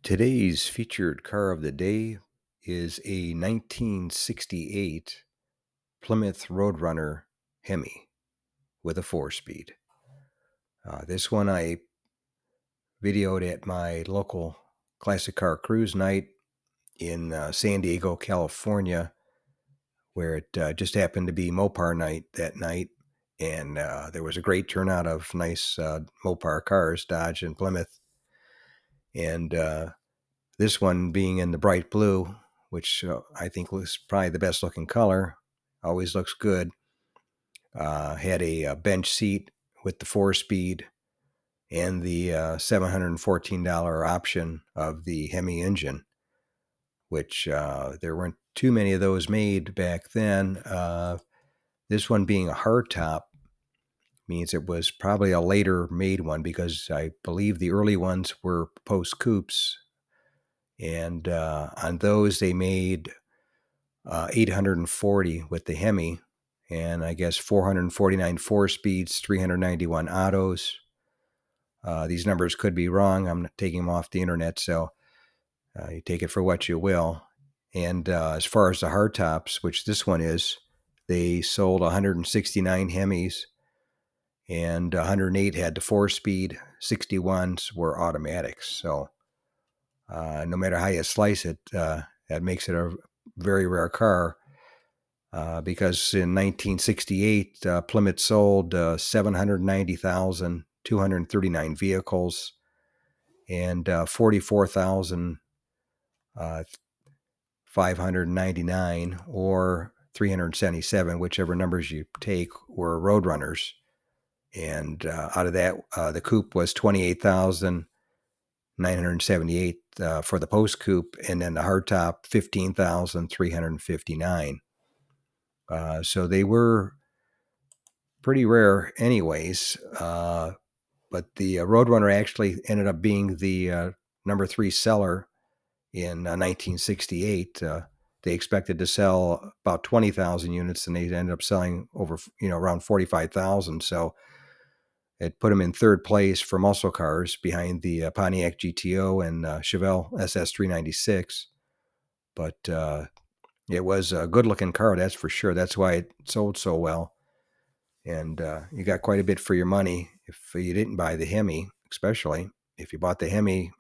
Today's featured car of the day is a 1968 Plymouth Roadrunner Hemi with a 4-speed. This one I videoed at my local classic car cruise night in San Diego, California, where it just happened to be Mopar night that night. And there was a great turnout of nice Mopar cars, Dodge and Plymouth. And this one being in the bright blue, which I think was probably the best looking color, always looks good. Had a bench seat with the 4-speed and the $714 option of the Hemi engine, which there weren't too many of those made back then. This one being a hardtop means it was probably a later made one, because I believe the early ones were post coupes. And on those, they made 840 with the Hemi, and I guess 449 4-speeds, 391 autos. These numbers could be wrong. I'm taking them off the internet, so you take it for what you will. And as far as the hardtops, which this one is, they sold 169 Hemis, and 108 had the 4-speed, 61s were automatics. So no matter how you slice it, that makes it a very rare car, because in 1968, Plymouth sold 790,239 vehicles and 44,599, or 377, whichever numbers you take, were Roadrunners. And out of that, the coupe was 28,978 for the post coupe, and then the hardtop 15,359. So they were pretty rare anyways. But the Roadrunner actually ended up being the number 3 seller in 1968. They expected to sell about 20,000 units, and they ended up selling over, around 45,000. So it put them in third place for muscle cars, behind the Pontiac GTO and Chevelle SS396. But it was a good-looking car, that's for sure. That's why it sold so well. And you got quite a bit for your money if you didn't buy the Hemi, especially. If you bought the Hemi,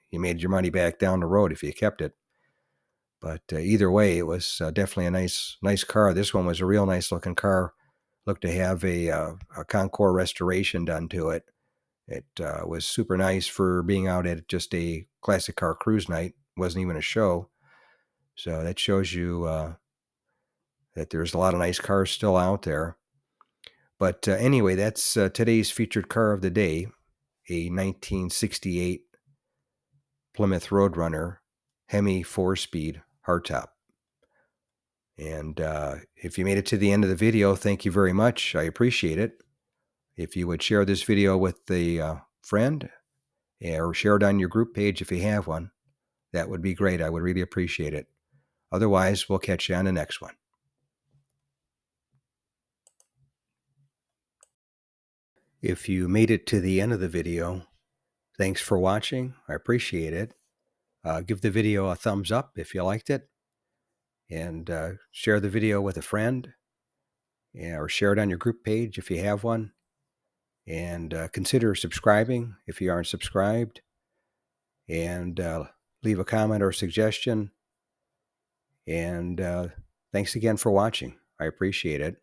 you made your money back down the road if you kept it. But either way, it was definitely a nice car. This one was a real nice-looking car. Looked to have a Concours restoration done to it. It was super nice for being out at just a classic car cruise night. It wasn't even a show. So that shows you that there's a lot of nice cars still out there. But anyway, that's today's featured car of the day, a 1968 Plymouth Roadrunner Hemi 4-speed hardtop. And if you made it to the end of the video, thank you very much. I appreciate it. If you would share this video with a friend, or share it on your group page if you have one, that would be great. I would really appreciate it. Otherwise, we'll catch you on the next one. If you made it to the end of the video, thanks for watching. I appreciate it. Give the video a thumbs up if you liked it, and share the video with a friend, or share it on your group page if you have one. And consider subscribing if you aren't subscribed, and leave a comment or suggestion. And thanks again for watching. I appreciate it.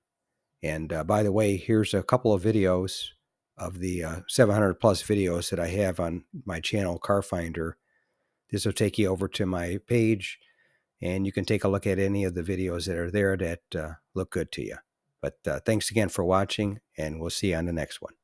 And by the way, here's a couple of videos of the 700 plus videos that I have on my channel, Car Finder. This will take you over to my page, and you can take a look at any of the videos that are there that look good to you. But thanks again for watching, and we'll see you on the next one.